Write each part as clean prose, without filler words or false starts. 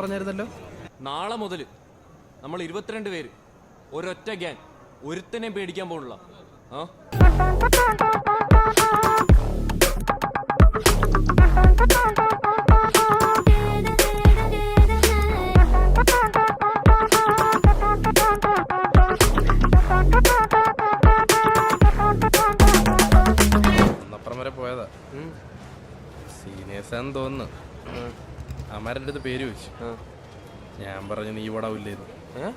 പറഞ്ഞായിരുന്നല്ലോ. നാളെ മുതൽ നമ്മൾ 22 പേര്, ഒരൊറ്റ ഗ്യാങ്, ഒരുത്തനെ പേടിക്കാൻ പോണില്ല. ആ അപ്പുറം വരെ പോയതാ. സീനിയേഴ്സാന്ന് തോന്നുന്നു. അമാരുടെ അടുത്ത് പേര് വെച്ചു. ഞാൻ പറഞ്ഞു നീ ഇവിടെ ഇല്ലായിരുന്നു.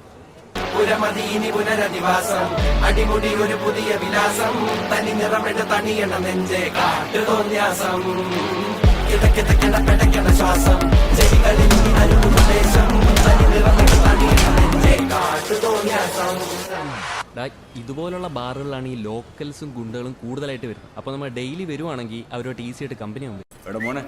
പുരമദീനി പുനരധിവാസം, അടിമുടി ഒരു പുതിയ വിലാസം, തനി നിറമെട തണിയണ നെഞ്ചെ കാട്ടുതോന്യാസം, കിടക്കിടക്കിടക്കിടക്കണ ശ്വാസം, ചെടികളിൽ അനുപദേശം, തനി നിറമെട തണിയണ നെഞ്ചെ കാട്ടുതോന്യാസം. ഇതുപോലുള്ള ബാറുകളാണ് ഈ ലോക്കൽസും ഗുണ്ടകളും കൂടുതലായിട്ട് വരുന്നത്. അപ്പൊ നമ്മൾ ഡെയിലി വരുവാണെങ്കിൽ അവരോട്ട് ഈസി ആയിട്ട് കമ്പനി ആവും. എടാ മോനെ,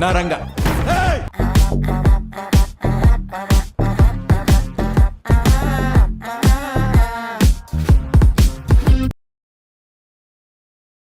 Naranga.